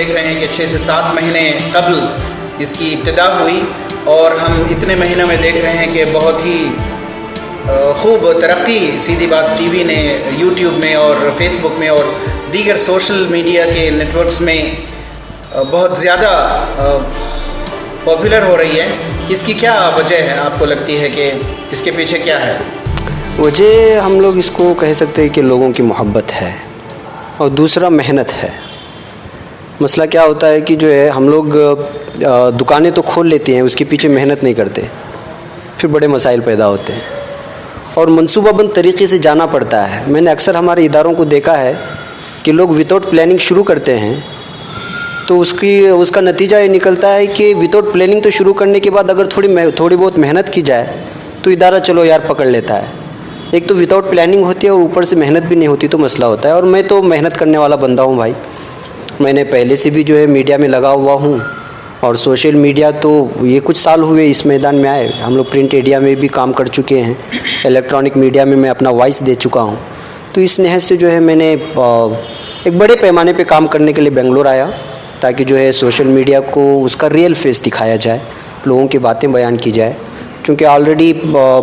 देख रहे हैं कि 6 से 7 महीने कबल इसकी इब्तिदा हुई और हम इतने महीनों में देख रहे हैं कि बहुत ही खूब तरक्की सीधी बात टीवी ने यूट्यूब में और फेसबुक में और दीगर सोशल मीडिया के नेटवर्क्स में बहुत ज़्यादा पॉपुलर हो रही है। इसकी क्या वजह है, आपको लगती है कि इसके पीछे क्या है? वजह हम लोग इसको कह सकते हैं कि लोगों की मोहब्बत है और दूसरा मेहनत है। मसला क्या होता है कि जो है हम लोग दुकानें तो खोल लेते हैं, उसके पीछे मेहनत नहीं करते, फिर बड़े मसाइल पैदा होते हैं और मंसूबाबंद तरीके से जाना पड़ता है। मैंने अक्सर हमारे इदारों को देखा है कि लोग विदाउट प्लानिंग शुरू करते हैं तो उसका नतीजा ये निकलता है कि विदाउट प्लानिंग तो शुरू करने के बाद अगर थोड़ी बहुत मेहनत की जाए तो इदारा चलो यार पकड़ लेता है। एक तो विदाउट प्लानिंग होती है और ऊपर से मेहनत भी नहीं होती तो मसला होता है। और मैं तो मेहनत करने वाला बंदा हूँ भाई, मैंने पहले से भी जो है मीडिया में लगा हुआ हूँ और सोशल मीडिया तो ये कुछ साल हुए इस मैदान में आए। हम लोग प्रिंट एरिया में भी काम कर चुके हैं, इलेक्ट्रॉनिक मीडिया में मैं अपना वॉइस दे चुका हूँ। तो इस नहज से जो है मैंने एक बड़े पैमाने पे काम करने के लिए बेंगलोर आया ताकि जो है सोशल मीडिया को उसका रियल फेस दिखाया जाए, लोगों की बातें बयान की जाए। क्योंकि ऑलरेडी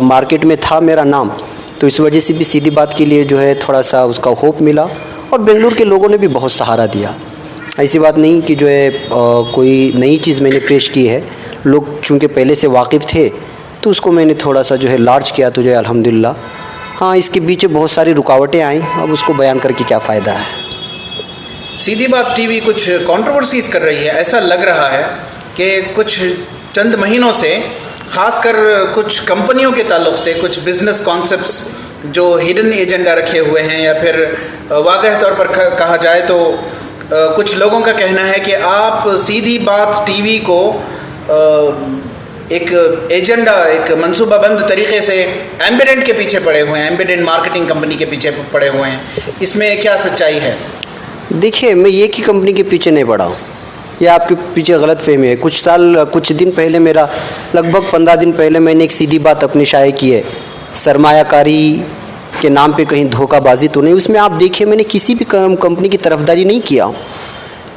मार्केट में था मेरा नाम, तो इस वजह से भी सीधी बात के लिए जो है थोड़ा सा उसका होप मिला और बेंगलुरु के लोगों ने भी बहुत सहारा दिया। ऐसी बात नहीं कि जो है कोई नई चीज़ मैंने पेश की है, लोग चूँकि पहले से वाकिफ़ थे तो उसको मैंने थोड़ा सा जो है लार्ज किया तो जो है अल्हम्दुलिल्लाह। हाँ, इसके पीछे बहुत सारी रुकावटें आई, अब उसको बयान करके क्या फ़ायदा है। सीधी बात टीवी कुछ कंट्रोवर्सीज कर रही है, ऐसा लग रहा है कि कुछ चंद महीनों से ख़ासकर कुछ कंपनियों के ताल्लुक से कुछ बिजनेस कॉन्सेप्ट्स जो हिडन एजेंडा रखे हुए हैं या फिर वाज़ेह तौर पर कहा जाए तो कुछ लोगों का कहना है कि आप सीधी बात टीवी को एक एजेंडा, एक मंसूबाबंद तरीके से एम्बेडेंट के पीछे पड़े हुए हैं, एम्बेडेंट मार्केटिंग कंपनी के पीछे पड़े हुए हैं। इसमें क्या सच्चाई है? देखिए, मैं एक ही कंपनी के पीछे नहीं पड़ा हूँ, ये आपके पीछे गलत फहमी है। कुछ दिन पहले मेरा लगभग 15 दिन पहले मैंने एक सीधी बात अपनी शाये की है, सरमायाकारी के नाम पे कहीं धोखाबाजी तो नहीं। उसमें आप देखिए मैंने किसी भी कंपनी की तरफदारी नहीं किया हूँ।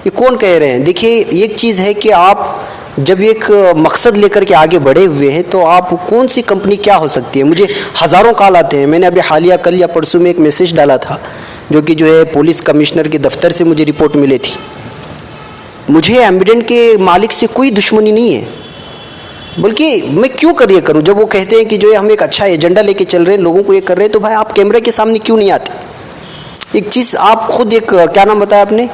ये कौन कह रहे हैं? देखिए, एक चीज़ है कि आप जब एक मकसद लेकर के आगे बढ़े हुए हैं तो आप कौन सी कंपनी क्या हो सकती है। मुझे हज़ारों कॉल आते हैं। मैंने अभी हालिया कल या परसों में एक मैसेज डाला था जो कि जो है पुलिस कमिश्नर के दफ्तर से मुझे रिपोर्ट मिली थी। मुझे एम्बेडेंट के मालिक से कोई दुश्मनी नहीं है, बल्कि मैं क्यों कर ये करूं जब वो कहते हैं कि जो है हम एक अच्छा एजेंडा लेके चल रहे हैं, लोगों को ये कर रहे हैं, तो भाई आप कैमरे के सामने क्यों नहीं आते? एक चीज़ आप खुद एक क्या नाम बताया आपने?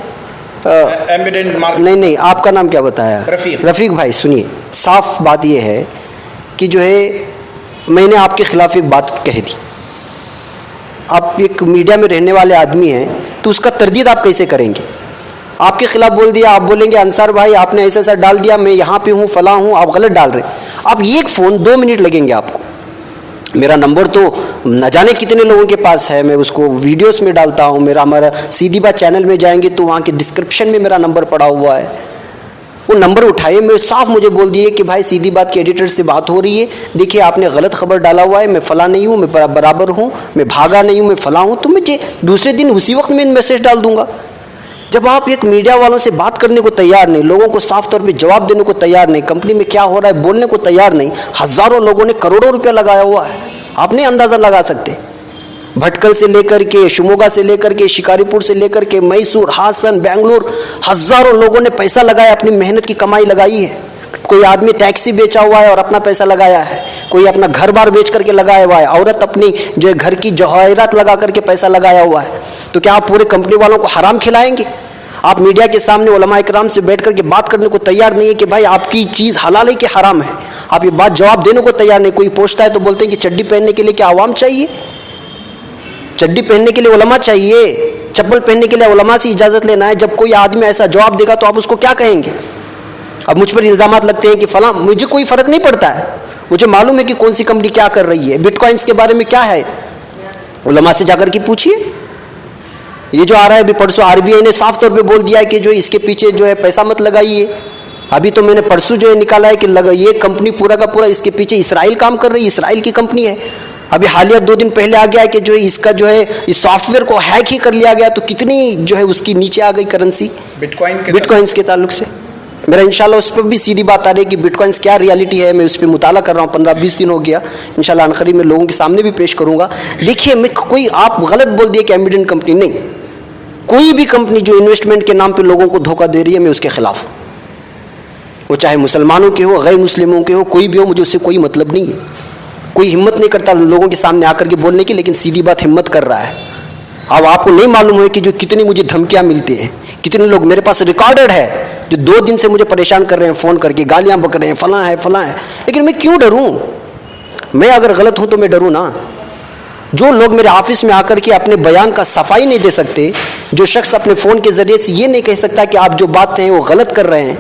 एम्बेडेंट नहीं, आपका नाम क्या बताया? रफ़ीक भाई, सुनिए, साफ बात ये है कि जो है मैंने आपके ख़िलाफ़ एक बात कह दी। आप एक मीडिया में रहने वाले आदमी हैं तो उसका तरदीद आप कैसे करेंगे? आपके खिलाफ बोल दिया, आप बोलेंगे अंसार भाई आपने ऐसा ऐसा डाल दिया, मैं यहाँ पे हूँ, फला हूँ, आप गलत डाल रहे हैं। आप एक फ़ोन 2 मिनट लगेंगे आपको। मेरा नंबर तो न जाने कितने लोगों के पास है, मैं उसको वीडियोस में डालता हूँ। हमारा सीधी बात चैनल में जाएंगे तो वहाँ के डिस्क्रिप्शन में मेरा नंबर पड़ा हुआ है। वो नंबर उठाए, मैं साफ मुझे बोल दिए कि भाई सीधी बात के एडिटर से बात हो रही है, देखिए आपने गलत खबर डाला हुआ है, मैं फला नहीं हूँ, मैं बराबर हूँ, मैं भागा नहीं हूँ, मैं फला हूँ। तो मुझे दूसरे दिन उसी वक्त मैं मैसेज डाल दूंगा। जब आप एक मीडिया वालों से बात करने को तैयार नहीं, लोगों को साफ तौर पे जवाब देने को तैयार नहीं, कंपनी में क्या हो रहा है बोलने को तैयार नहीं, हज़ारों लोगों ने करोड़ों रुपया लगाया हुआ है, आप नहीं अंदाज़ा लगा सकते। भटकल से लेकर के, शिमोगा से लेकर के, शिकारीपुर से लेकर के, मैसूर, हासन, बेंगलुरु, हज़ारों लोगों ने पैसा लगाया, अपनी मेहनत की कमाई लगाई है। कोई आदमी टैक्सी बेचा हुआ है और अपना पैसा लगाया है, कोई अपना घर बार बेच करके लगाया हुआ है, औरत अपनी जो है घर की जवाहरात लगा करके पैसा लगाया हुआ है। तो क्या आप पूरे कंपनी वालों को हराम खिलाएंगे? आप मीडिया के सामने उलमा इकराम से बैठ करके बात करने को तैयार नहीं है कि भाई आपकी चीज़ हलाल है कि हराम है। आप ये बात जवाब देने को तैयार नहीं। कोई पूछता है तो बोलते हैं कि चड्डी पहनने के लिए क्या आवाम चाहिए? चड्डी पहनने के लिए उलमा चाहिए, चप्पल पहनने के लिए उलमा से इजाज़त लेना है। जब कोई आदमी ऐसा जवाब देगा तो आप उसको क्या कहेंगे? अब मुझ पर इल्ज़ामात लगते हैं कि फला, मुझे कोई फ़र्क नहीं पड़ता है, मुझे मालूम है कि कौन सी कंपनी क्या कर रही है। बिटकॉइंस के बारे में क्या है, उलमा से जाकर के पूछिए। ये जो आ रहा है अभी परसों आरबीआई ने साफ तौर पे बोल दिया है कि जो इसके पीछे जो है पैसा मत लगाइए। अभी तो मैंने परसों जो है निकाला है कि ये कंपनी पूरा का पूरा इसके पीछे इसराइल काम कर रही है, इसराइल की कंपनी है। अभी हालिया 2 दिन पहले आ गया है कि जो है इसका जो है इस सॉफ्टवेयर को हैक ही कर लिया गया, तो कितनी जो है उसकी नीचे आ गई करेंसी बिटकॉइंस के ताल्लुक से। मेरा इंशाल्लाह उस पर भी सीधी बात आ रही है कि बिटकॉइंस क्या रियलिटी है, मैं उस पर मुताला कर रहा हूँ, 15-20 दिन हो गया। इंशाल्लाह अनकरीब मैं लोगों के सामने भी पेश करूँगा। देखिए, मैं कोई आप गलत बोल दिए कि एम्बिडेंट कंपनी, नहीं, कोई भी कंपनी जो इन्वेस्टमेंट के नाम पे लोगों को धोखा दे रही है, मैं उसके खिलाफ हूँ। वो चाहे मुसलमानों के हो, गैर मुस्लिमों के हो, कोई भी हो, मुझे उससे कोई मतलब नहीं है। कोई हिम्मत नहीं करता लोगों के सामने आकर के बोलने की, लेकिन सीधी बात हिम्मत कर रहा है। अब आपको नहीं मालूम है कि जो कितनी मुझे धमकियां मिलती हैं, कितने लोग मेरे पास रिकॉर्डेड है जो 2 दिन से मुझे परेशान कर रहे हैं, फ़ोन करके गालियां बक रहे हैं, फलां है। लेकिन मैं क्यों डरूं? मैं अगर गलत हूं तो मैं डरूं ना। जो लोग मेरे ऑफिस में आकर के अपने बयान का सफाई नहीं दे सकते, जो शख्स अपने फ़ोन के ज़रिए से ये नहीं कह सकता कि आप जो बात हैं वो गलत कर रहे हैं,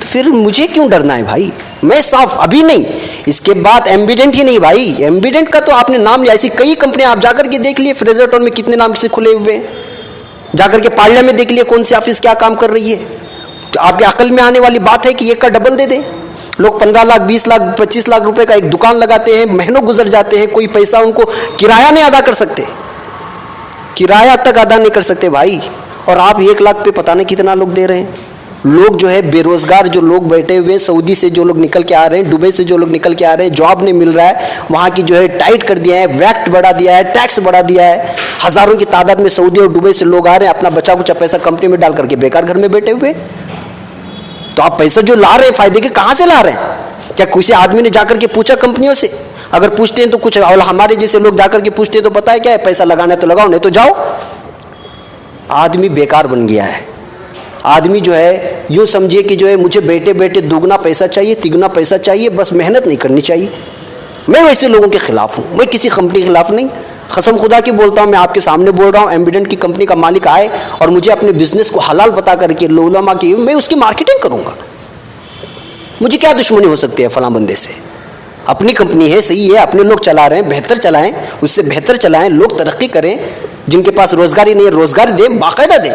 तो फिर मुझे क्यों डरना है भाई? मैं साफ, अभी नहीं, इसके बाद एम्बिडेंट ही नहीं भाई। एम्बिडेंट का तो आपने नाम लिया, ऐसी कई कंपनियां आप जाकर के देख लिए, फ्रेजर टाउन में कितने नाम से खुले हुए हैं, जाकर के पार्लिया में देख लिए कौन सी ऑफिस क्या काम कर रही है। तो आपके अकल में आने वाली बात है कि एक का डबल दे दें। लोग 15 लाख, 20 लाख, 25 लाख रुपए का एक दुकान लगाते हैं, महीनों गुजर जाते हैं, कोई पैसा उनको किराया नहीं अदा कर सकते, किराया तक अदा नहीं कर सकते भाई। और आप 1 लाख पे पता नहीं कितना लोग दे रहे हैं। लोग जो है बेरोजगार, जो लोग बैठे हुए, सऊदी से जो लोग निकल के आ रहे हैं, दुबई से जो लोग निकल के आ रहे हैं, जॉब नहीं मिल रहा है, वहाँ की जो है टाइट कर दिया है, वैट बढ़ा दिया है, टैक्स बढ़ा दिया है। हज़ारों की तादाद में सऊदी और दुबई से लोग आ रहे हैं, अपना बचा कुचा पैसा कंपनी में डाल करके बेकार घर में बैठे हुए। तो आप पैसा जो ला रहे हैं फायदे के, कहाँ से ला रहे हैं? क्या किसी आदमी ने जाकर के पूछा कंपनियों से? अगर पूछते हैं तो कुछ, और हमारे जैसे लोग जाकर के पूछते हैं तो पता है क्या है, पैसा लगाना है तो लगाओ, नहीं तो जाओ। आदमी बेकार बन गया है। आदमी जो है यूँ समझिए कि जो है मुझे बैठे बैठे दुगना पैसा चाहिए, तिगुना पैसा चाहिए, बस मेहनत नहीं करनी चाहिए। मैं वैसे लोगों के खिलाफ हूँ, मैं किसी कंपनी के खिलाफ नहीं। कसम खुदा की बोलता हूँ, मैं आपके सामने बोल रहा हूँ, एम्बिडेंट की कंपनी का मालिक आए और मुझे अपने बिजनेस को हलाल बता करके उलमा की, मैं उसकी मार्केटिंग करूँगा। मुझे क्या दुश्मनी हो सकती है फलां बंदे से? अपनी कंपनी है, सही है, अपने लोग चला रहे हैं, बेहतर चलाएं, उससे बेहतर चलाएं, लोग तरक्की करें। जिनके पास रोजगार ही नहीं है, रोजगार दें, बाकायदा दें।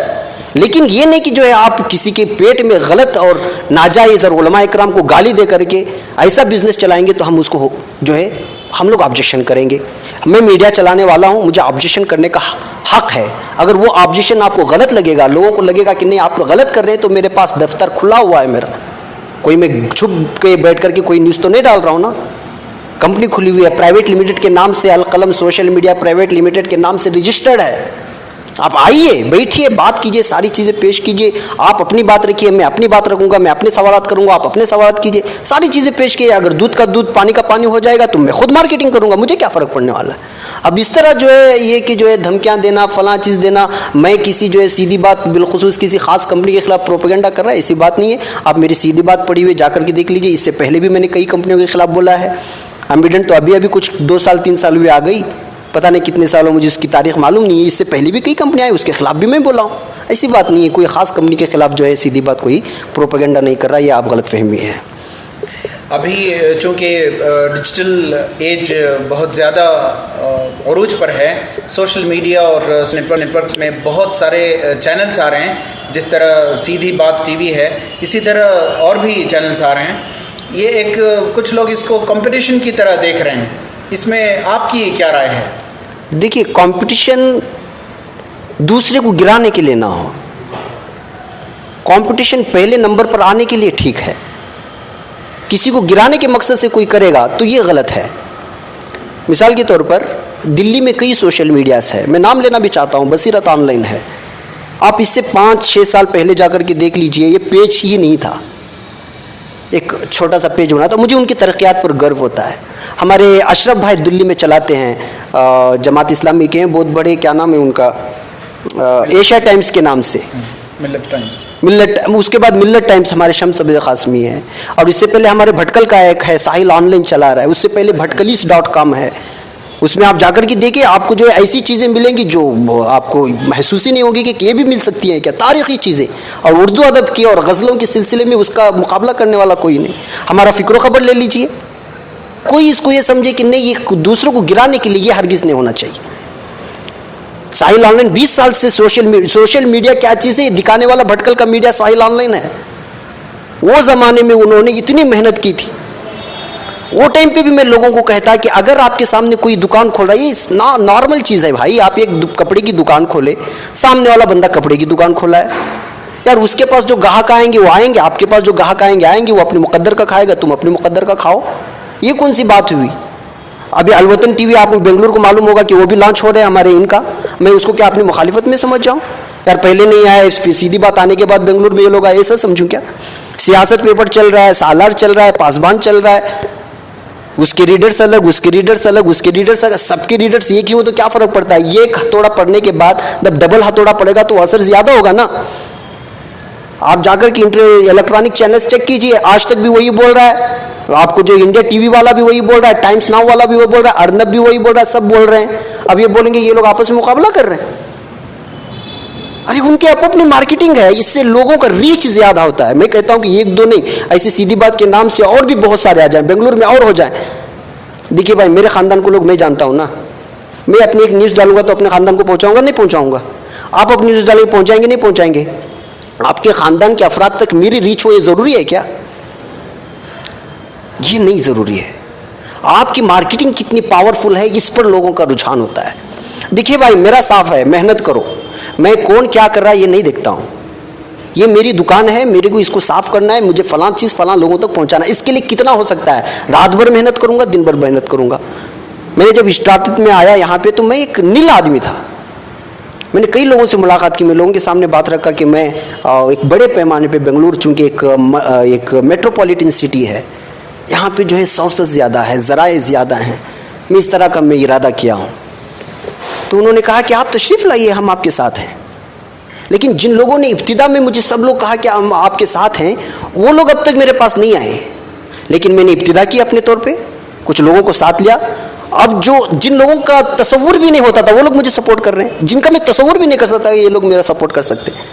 लेकिन ये नहीं कि जो है आप किसी के पेट में गलत और नाजायज़ और उलमा इकराम को गाली दे करके ऐसा बिजनेस चलाएंगे तो हम उसको जो है हम लोग ऑब्जेक्शन करेंगे। मैं मीडिया चलाने वाला हूँ, मुझे ऑब्जेक्शन करने का हक है। अगर वो ऑब्जेक्शन आपको गलत लगेगा, लोगों को लगेगा कि नहीं आप गलत कर रहे हैं, तो मेरे पास दफ्तर खुला हुआ है मेरा। कोई मैं छुप के बैठ करके कोई न्यूज़ तो नहीं डाल रहा हूँ ना। कंपनी खुली हुई है, प्राइवेट लिमिटेड के नाम से, अलकलम सोशल मीडिया प्राइवेट लिमिटेड के नाम से रजिस्टर्ड है। आप आइए, बैठिए, बात कीजिए, सारी चीज़ें पेश कीजिए। आप अपनी बात रखिए, मैं अपनी बात रखूंगा, मैं अपने सवालात करूंगा, आप अपने सवालात कीजिए, सारी चीज़ें पेश कीजिए। अगर दूध का दूध, पानी का पानी हो जाएगा तो मैं खुद मार्केटिंग करूंगा, मुझे क्या फ़र्क पड़ने वाला है। अब इस तरह जो है ये कि जो है धमकियाँ देना, फलां चीज़ देना, मैं किसी जो है सीधी बात बिलखुसूस किसी खास कंपनी के खिलाफ प्रोपेगेंडा कर रहा है, ऐसी बात नहीं है। आप मेरी सीधी बात पढ़ी हुई जाकर के देख लीजिए। इससे पहले भी मैंने कई कंपनियों के खिलाफ बोला है। एम्बिडेंट तो अभी कुछ 2 साल 3 साल हुए आ गई, पता नहीं कितने सालों, मुझे उसकी तारीख मालूम नहीं है। इससे पहले भी कई कंपनियाँ आई, उसके खिलाफ भी मैं बोला हूँ। ऐसी बात नहीं है, कोई ख़ास कंपनी के खिलाफ जो है सीधी बात कोई प्रोपेगेंडा नहीं कर रहा, ये आप गलतफहमी है। अभी चूँकि डिजिटल एज बहुत ज़्यादा अरूज पर है, सोशल मीडिया और नेटवर्क्स में बहुत सारे चैनल्स आ रहे हैं। जिस तरह सीधी बात टीवी है, इसी तरह और भी चैनल्स आ रहे हैं। ये एक कुछ लोग इसको कंपटीशन की तरह देख रहे हैं, इसमें आपकी क्या राय है? देखिए, कंपटीशन दूसरे को गिराने के लिए ना हो, कंपटीशन पहले नंबर पर आने के लिए ठीक है। किसी को गिराने के मकसद से कोई करेगा तो ये गलत है। मिसाल के तौर पर दिल्ली में कई सोशल मीडियाज़ है, मैं नाम लेना भी चाहता हूँ, बसीरत ऑनलाइन है। आप इससे 5-6 साल पहले जाकर के देख लीजिए, ये पेज ही नहीं था, एक छोटा सा पेज बना। तो मुझे उनकी तरक्यात पर गर्व होता है। हमारे अशरफ भाई दिल्ली में चलाते हैं, जमात इस्लामी के हैं, बहुत बड़े, क्या नाम है उनका, एशिया टाइम्स के नाम से, मिल्लत टाइम्स, उसके बाद मिल्लत टाइम्स हमारे शम्स अब्दुल कासमी है। और इससे पहले हमारे भटकल का एक है, साहिल ऑनलाइन चला रहा है। उससे पहले भटकलीस.com है, उसमें आप जाकर के देखिए, आपको जो ऐसी चीज़ें मिलेंगी जो आपको महसूस ही नहीं होगी कि ये भी मिल सकती हैं क्या, तारीख़ी चीज़ें। और उर्दू अदब की और गज़लों के सिलसिले में उसका मुकाबला करने वाला कोई नहीं। हमारा फ़िक्र ख़बर ले लीजिए, कोई इसको ये समझे कि नहीं ये दूसरों को गिराने के लिए, ये हरगिज़ नहीं होना चाहिए। साहिल ऑनलाइन 20 साल से सोशल मीडिया क्या चीज़ है दिखाने वाला भटकल का मीडिया साहिल ऑनलाइन है। वो ज़माने में उन्होंने इतनी मेहनत की थी, वो टाइम पे भी मैं लोगों को कहता कि अगर आपके सामने कोई दुकान खोल रहा है, ये नॉर्मल चीज़ है भाई, आप एक कपड़े की दुकान खोले, सामने वाला बंदा कपड़े की दुकान खोला है यार, उसके पास जो ग्राहक आएंगे वो आएंगे, आपके पास जो ग्राहक आएंगे वो अपने मुकद्दर का खाएगा, तुम अपने मुकद्दर का खाओ। ये कौन सी बात हुई? अभी अलवतन टीवी आपको बेंगलुरु को मालूम होगा कि वो भी लॉन्च हो रहे हैं हमारे इनका, मैं उसको क्या अपनी मुखालिफत में समझ जाऊँ यार? पहले नहीं आया, सीधी बात, आने के बाद बेंगलुरु में ये लोग आए, ऐसा समझूं क्या? सियासत पेपर चल रहा है, सालार चल रहा है, पासबान चल रहा है, उसके रीडर्स अलग, उसके रीडर्स अलग, उसके रीडर्स अलग, सबके रीडर्स एक ही हो तो क्या फर्क पड़ता है? ये एक हथौड़ा पड़ने के बाद जब डबल हथौड़ा पड़ेगा तो असर ज्यादा होगा ना। आप जाकर के इलेक्ट्रॉनिक चैनल्स चेक कीजिए, आज तक भी वही बोल रहा है, आपको जो इंडिया टीवी वाला भी वही बोल रहा है, टाइम्स नाउ वाला भी वही बोल रहा है, अर्नब भी वही बोल रहा है, सब बोल रहे हैं। अब ये बोलेंगे ये लोग आपस में मुकाबला कर रहे हैं। अरे उनके अपनी मार्केटिंग है, इससे लोगों का रीच ज्यादा होता है। मैं कहता हूं कि एक दो नहीं, ऐसी सीधी बात के नाम से और भी बहुत सारे आ जाए, बेंगलुरु में और हो जाए। देखिए भाई, मेरे खानदान को लोग मैं जानता हूं ना, मैं अपनी एक न्यूज़ डालूंगा तो अपने खानदान को पहुंचाऊंगा नहीं पहुंचाऊंगा? आप अपनी न्यूज़ डालेंगे, पहुंचाएंगे नहीं पहुंचाएंगे? आपके खानदान के अफराद तक मेरी रीच हो, ये जरूरी है क्या? ये नहीं जरूरी है। आपकी मार्केटिंग कितनी पावरफुल है, इस पर लोगों का रुझान होता है। देखिए भाई, मेरा साफ है, मेहनत करो, मैं कौन क्या कर रहा है ये नहीं देखता हूं। ये मेरी दुकान है, मेरे को इसको साफ करना है, मुझे फलां चीज फलां लोगों तक पहुंचाना है। इसके लिए कितना हो सकता है, रात भर मेहनत करूंगा, दिन भर मेहनत करूंगा। मैंने जब स्टार्टअप में आया यहाँ पे तो मैं एक नील आदमी था। मैंने कई लोगों से मुलाकात की, मैं लोगों के सामने बात रखा कि मैं एक बड़े पैमाने पे बेंगलुरु, चूंकि एक मेट्रोपॉलिटन सिटी है, यहाँ पे जो है सोर्सेस ज़्यादा है, ज़राए ज़्यादा हैं, मैं इस तरह का मैं इरादा किया हूँ। तो उन्होंने कहा कि आप तशरीफ़ लाइए, हम आपके साथ हैं। लेकिन जिन लोगों ने इब्तिदा में मुझे सब लोग कहा कि हम आपके साथ हैं, वो लोग अब तक मेरे पास नहीं आए। लेकिन मैंने इब्तिदा की अपने तौर पे, कुछ लोगों को साथ लिया। अब जिन लोगों का तसव्वुर भी नहीं होता था वो लोग मुझे सपोर्ट कर रहे हैं, जिनका मैं तसव्वुर भी नहीं कर सकता ये लोग मेरा सपोर्ट कर सकते हैं।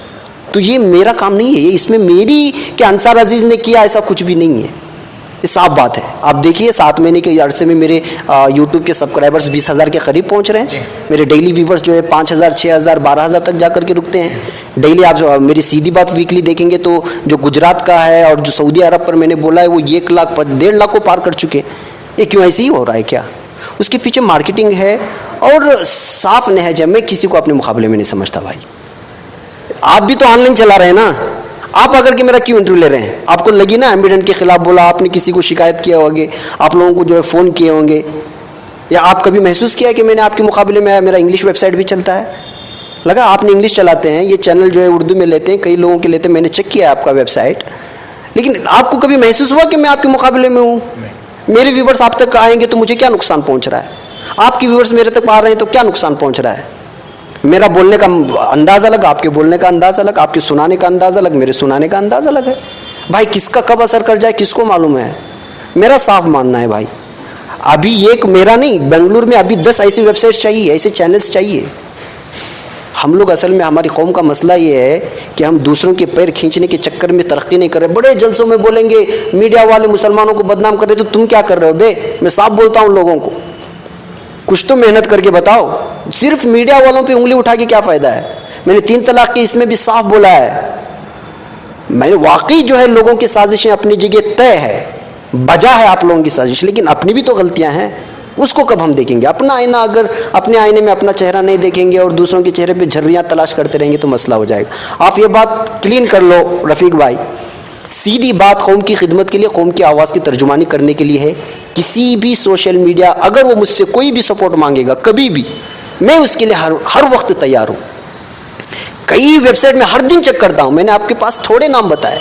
तो ये मेरा काम नहीं है, ये इसमें मेरी कि अंसार अजीज़ ने किया ऐसा कुछ भी नहीं है, ये साफ बात है। आप देखिए 7 महीने के अरसे में मेरे यूट्यूब के सब्सक्राइबर्स 20,000 के करीब पहुंच रहे हैं। मेरे डेली व्यूवर्स जो है 5,000, 6,000, 12,000 तक जाकर के रुकते हैं डेली। आप मेरी सीधी बात वीकली देखेंगे तो जो गुजरात का है और जो सऊदी अरब पर मैंने बोला है वो 1 लाख 1.5 लाख को पार कर चुके हैं। ये क्यों ऐसे ही हो रहा है क्या? उसके पीछे मार्केटिंग है और साफ नहज है। मैं किसी को अपने मुकाबले में नहीं समझता भाई। आप भी तो ऑनलाइन चला रहे हैं ना, आप अगर के मेरा क्यों इंटरव्यू ले रहे हैं? आपको लगी ना एम्बिडेंट के खिलाफ बोला, आपने किसी को शिकायत किया होगी, आप लोगों को जो है फ़ोन किए होंगे, या आप कभी महसूस किया कि मैंने आपके मुकाबले में आया? मेरा इंग्लिश वेबसाइट भी चलता है, लगा आपने इंग्लिश चलाते हैं, ये चैनल जो है उर्दू में लेते हैं, कई लोगों के लेते हैं, मैंने चेक किया आपका वेबसाइट, लेकिन आपको कभी महसूस हुआ कि मैं आपके मुकाबले में हूँ? मेरे व्यूवर्स आप तक आएंगे तो मुझे क्या नुकसान पहुँच रहा है? आपके व्यूवर्स मेरे तक आ रहे हैं तो क्या नुकसान पहुँच रहा है? मेरा बोलने का अंदाज़ अलग, आपके बोलने का अंदाज़ अलग, आपके सुनाने का अंदाज़ अलग, मेरे सुनाने का अंदाज़ अलग है। भाई किसका कब असर कर जाए किसको मालूम है? मेरा साफ मानना है भाई, अभी एक मेरा नहीं, बेंगलुरु में अभी 10 ऐसी वेबसाइट्स चाहिए, ऐसे चैनल्स चाहिए। हम लोग असल में, हमारी कौम का मसला ये है कि हम दूसरों के पैर खींचने के चक्कर में तरक्की नहीं कर रहे। बड़े जलसों में बोलेंगे मीडिया वाले मुसलमानों को बदनाम कर रहे, तो तुम क्या कर रहे हो बे? मैं साफ बोलता हूँ लोगों को, कुछ तो मेहनत करके बताओ। सिर्फ मीडिया वालों पे उंगली उठा के क्या फ़ायदा है? मैंने 3 तलाक के इसमें भी साफ बोला है, मैंने वाकई जो है लोगों की साजिशें अपनी जगह तय है, बजा है आप लोगों की साजिश, लेकिन अपनी भी तो गलतियां हैं, उसको कब हम देखेंगे? अपना आईना, अगर अपने आईने में अपना चेहरा नहीं देखेंगे और दूसरों के चेहरे पे झर्रियाँ तलाश करते रहेंगे तो मसला हो जाएगा। आप ये बात क्लीन कर लो रफ़ीक भाई, सीधी बात कौम की खिदमत के लिए, कौम की आवाज़ की तर्जुमानी करने के लिए है। किसी भी सोशल मीडिया, अगर वो मुझसे कोई भी सपोर्ट मांगेगा कभी भी, मैं उसके लिए हर वक्त तैयार हूँ। कई वेबसाइट में हर दिन चेक करता हूँ, मैंने आपके पास थोड़े नाम बताए,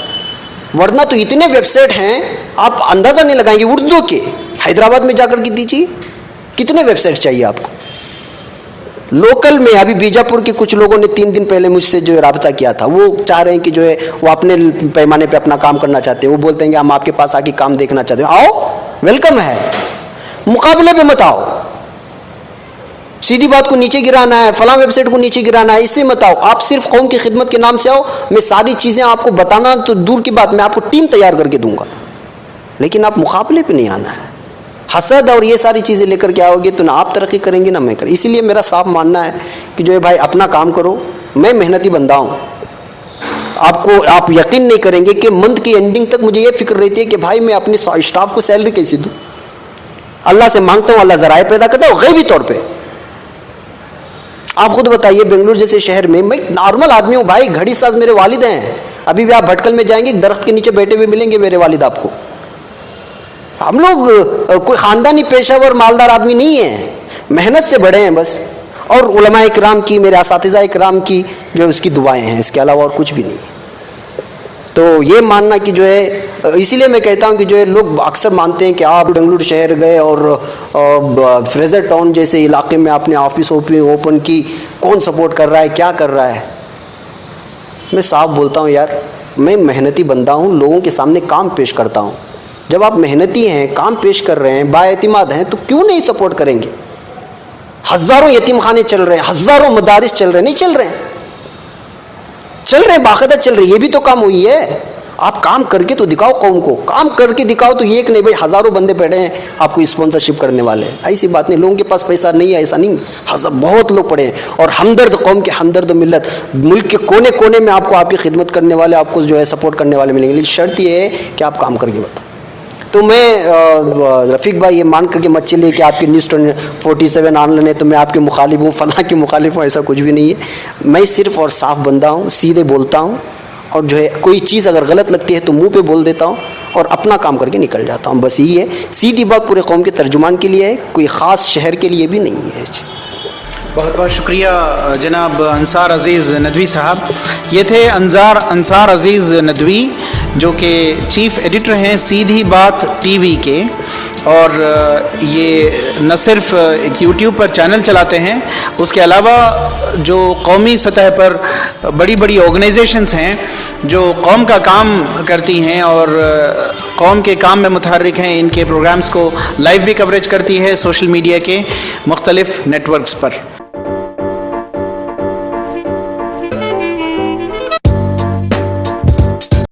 वरना तो इतने वेबसाइट हैं आप अंदाज़ा नहीं लगाएंगे। उर्दू के हैदराबाद में जाकर के दीजिए, कितने वेबसाइट चाहिए आपको? लोकल में अभी बीजापुर के कुछ लोगों ने 3 दिन पहले मुझसे जो है रब्ता किया था, वो चाह रहे हैं कि जो है वो अपने पैमाने पे अपना काम करना चाहते हैं। वो बोलते हैं कि हम आपके पास आके काम देखना चाहते हैं, आओ वेलकम है, मुकाबले पे मत आओ। सीधी बात को नीचे गिराना है, फलां वेबसाइट को नीचे गिराना है, इससे मत आओ। आप सिर्फ कौम की खिदमत के नाम से आओ, मैं सारी चीज़ें आपको बताना तो दूर की बात, मैं आपको टीम तैयार करके दूंगा, लेकिन आप मुकाबले पे नहीं आना है। हसद और ये सारी चीज़ें लेकर के आओगे तो ना आप तरक्की करेंगे ना मैं करें। इसीलिए मेरा साफ मानना है कि जो है भाई अपना काम करो, मैं मेहनती बंदा हूँ। आप यकीन नहीं करेंगे कि मंथ की एंडिंग तक मुझे ये फिक्र रहती है कि भाई मैं अपने स्टाफ को सैलरी कैसे दूँ, अल्लाह से मांगता हूँ, अल्लाह ज़राए पैदा करता है गैबी तौर पे। आप खुद बताइए, बेंगलुरु जैसे शहर में मैं नॉर्मल आदमी हूँ भाई, घड़ी साज मेरे वालिद हैं। अभी भी आप भटकल में जाएंगे, दरख्त के नीचे बैठे हुए मिलेंगे मेरे वालिद आपको। हम लोग कोई ख़ानदानी पेशावर मालदार आदमी नहीं है, मेहनत से बड़े हैं बस, और उलमा इकराम की, मेरे असातिज़ा इकराम की जो उसकी दुआएं हैं, इसके अलावा और कुछ भी नहीं है। तो ये मानना कि जो है, इसीलिए मैं कहता हूँ कि जो है लोग अक्सर मानते हैं कि आप बेंगलुरु शहर गए और फ्रेजर टाउन जैसे इलाके में आपने ऑफिस ओपन की, कौन सपोर्ट कर रहा है, क्या कर रहा है। मैं साफ बोलता हूँ यार, मैं मेहनती बंदा हूँ, लोगों के सामने काम पेश करता हूँ। जब आप मेहनती हैं, काम पेश कर रहे हैं, बाएतिमाद हैं, तो क्यों नहीं सपोर्ट करेंगे। हज़ारों यतीम खाने चल रहे हैं, हज़ारों मदारिस चल रहे हैं, नहीं चल रहे हैं, चल रहे हैं, बाकायदा चल रही है। ये भी तो काम हुई है। आप काम करके तो दिखाओ, कौम को काम करके दिखाओ। तो ये एक नहीं भाई, हज़ारों बंदे बैठे हैं आपको स्पॉन्सरशिप करने वाले, ऐसी बात नहीं। लोगों के पास पैसा नहीं है ऐसा नहीं, बहुत लोग पड़े हैं, और हमदर्द कौम के हमदर्द मिल्लत, मुल्क के कोने कोने में आपको आपकी खिदमत करने वाले, आपको जो है सपोर्ट करने वाले मिलेंगे। लेकिन शर्त ये है कि आप काम करके बताओ। तो मैं रफ़ीक भाई ये मान करके मत चलिए कि आपकी न्यूज़ 47 ऑनलाइन है तो मैं आपके मुखालिफ हूँ, फलां के मुखालिफ हूँ, ऐसा कुछ भी नहीं है। मैं सिर्फ और साफ बंदा हूँ, सीधे बोलता हूँ, और जो है कोई चीज़ अगर गलत लगती है तो मुंह पे बोल देता हूँ और अपना काम करके निकल जाता हूँ। बस यही है, सीधी बात पूरे कौम के तर्जुमान के लिए है, कोई ख़ास शहर के लिए भी नहीं है। बहुत बहुत शुक्रिया जनाब अंसार अज़ीज़ नदवी साहब। ये थे अंसार अज़ीज़ नदवी, जो कि चीफ़ एडिटर हैं सीधी बात टीवी के, और ये न सिर्फ एक यूट्यूब पर चैनल चलाते हैं, उसके अलावा जो कौमी सतह पर बड़ी बड़ी ऑर्गेनाइजेशंस हैं जो कौम का काम करती हैं और कौम के काम में मुतहर्रिक हैं, इनके प्रोग्राम्स को लाइव भी कवरेज करती है सोशल मीडिया के मुख्तलिफ नेटवर्क्स पर।